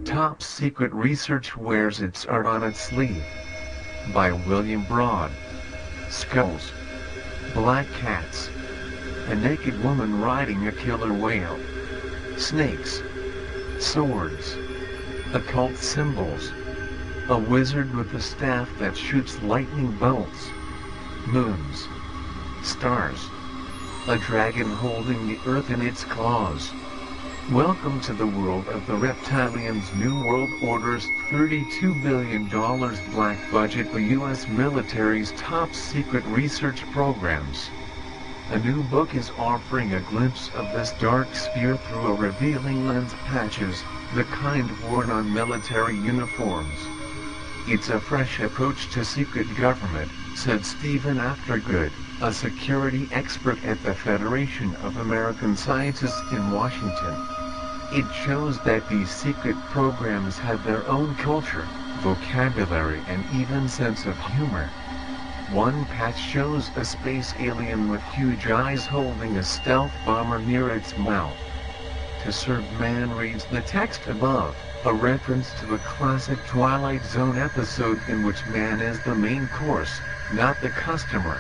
Top Secret Research Wears Its Art on Its Sleeve. By William Broad. Skulls. Black cats. A naked woman riding a killer whale. Snakes. Swords. Occult symbols. A wizard with a staff that shoots lightning bolts. Moons. Stars. A dragon holding the earth in its claws. Welcome to the world of the Reptilians' New World Order's $32 billion black budget, the U.S. military's top secret research programs. A new book is offering a glimpse of this dark sphere through a revealing lens, patches, the kind worn on military uniforms. It's a fresh approach to secret government, said Stephen Aftergood, a security expert at the Federation of American Scientists in Washington. It shows that these secret programs have their own culture, vocabulary, and even sense of humor. One patch shows a space alien with huge eyes holding a stealth bomber near its mouth. To serve man reads the text above, a reference to the classic Twilight Zone episode in which man is the main course, not the customer.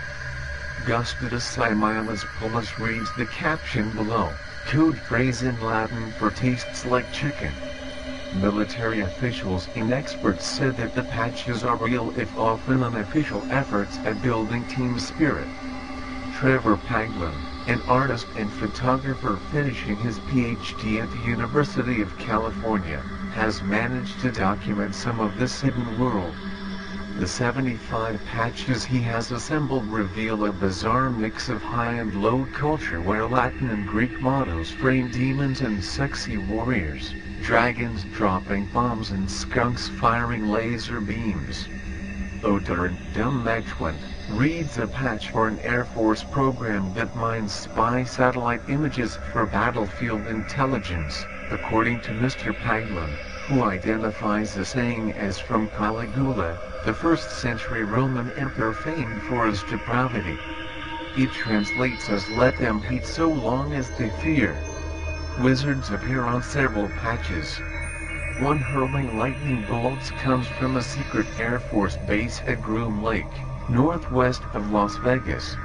Gustidus Similis Pullus reads the caption below, code phrase in Latin for tastes like chicken. Military officials and experts said that the patches are real, if often unofficial, efforts at building team spirit. Trevor Paglin, an artist and photographer finishing his PhD at the University of California, has managed to document some of this hidden world. The 75 patches he has assembled reveal a bizarre mix of high and low culture, where Latin and Greek mottos frame demons and sexy warriors, dragons dropping bombs and skunks firing laser beams. Otter Dumachwent reads a patch for an Air Force program that mines spy satellite images for battlefield intelligence, according to Mr. Paglin, who identifies the saying as from Caligula, the 1st century Roman emperor famed for his depravity. It translates as "let them hate so long as they fear." Wizards appear on several patches. One hurling lightning bolts comes from a secret Air Force base at Groom Lake, northwest of Las Vegas.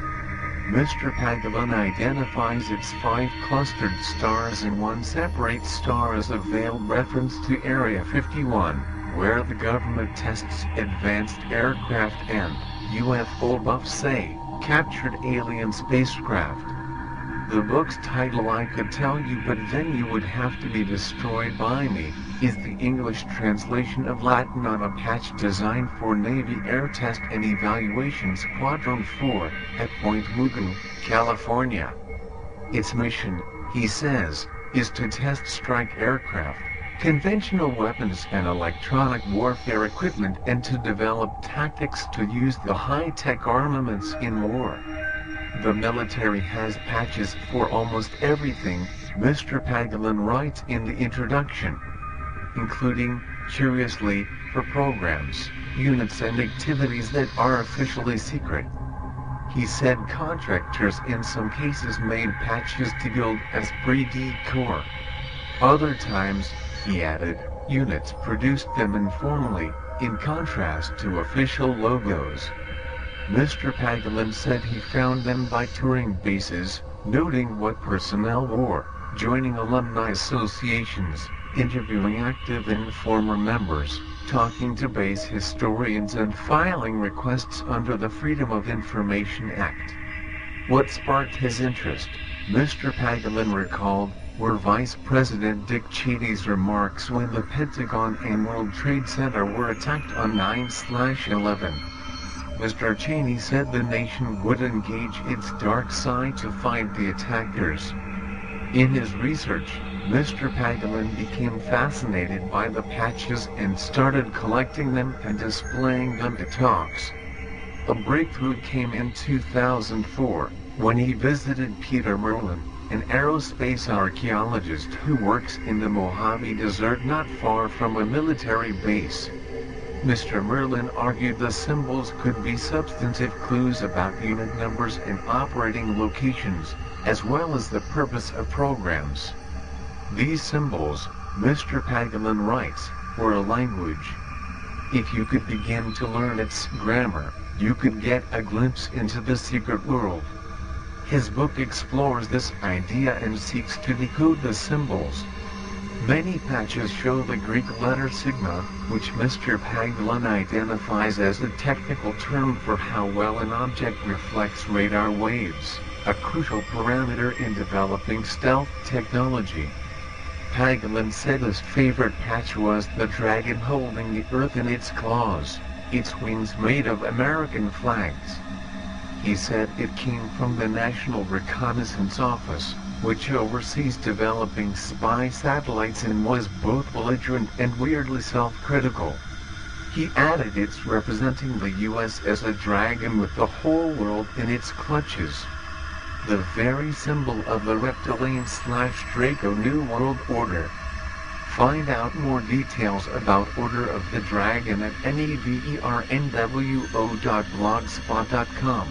Mr. Paglin identifies its 5 clustered stars, and one separate star as a veiled reference to Area 51, where the government tests advanced aircraft and, UFO buffs say, captured alien spacecraft. The book's title, I Could Tell You But Then You Would Have to Be Destroyed by Me, is the English translation of Latin on a patch designed for Navy Air Test and Evaluation Squadron 4 at Point Mugu, California. Its mission, he says, is to test strike aircraft, conventional weapons and electronic warfare equipment, and to develop tactics to use the high-tech armaments in war. The military has patches for almost everything, Mr. Paglin writes in the introduction, including, curiously, for programs, units and activities that are officially secret. He said contractors in some cases made patches to build esprit de corps. Other times, he added, units produced them informally, in contrast to official logos. Mr. Paglin said he found them by touring bases, noting what personnel wore, joining alumni associations, interviewing active and former members, talking to base historians, and filing requests under the Freedom of Information Act. What sparked his interest, Mr. Paglin recalled, were Vice President Dick Cheney's remarks when the Pentagon and World Trade Center were attacked on 9/11. Mr. Cheney said the nation would engage its dark side to find the attackers. In his research, Mr. Paglin became fascinated by the patches and started collecting them and displaying them at talks. A breakthrough came in 2004, when he visited Peter Merlin, an aerospace archaeologist who works in the Mojave Desert not far from a military base. Mr. Merlin argued the symbols could be substantive clues about unit numbers and operating locations, as well as the purpose of programs. These symbols, Mr. Paglan writes, were a language. If you could begin to learn its grammar, you could get a glimpse into the secret world. His book explores this idea and seeks to decode the symbols. Many patches show the Greek letter sigma, which Mr. Paglan identifies as a technical term for how well an object reflects radar waves, a crucial parameter in developing stealth technology. Paglan said his favorite patch was the dragon holding the earth in its claws, its wings made of American flags. He said it came from the National Reconnaissance Office, which oversees developing spy satellites and was both belligerent and weirdly self-critical. He added it's representing the US as a dragon with the whole world in its clutches. The very symbol of the Reptilian/Draco New World Order. Find out more details about Order of the Dragon at nevernwo.blogspot.com.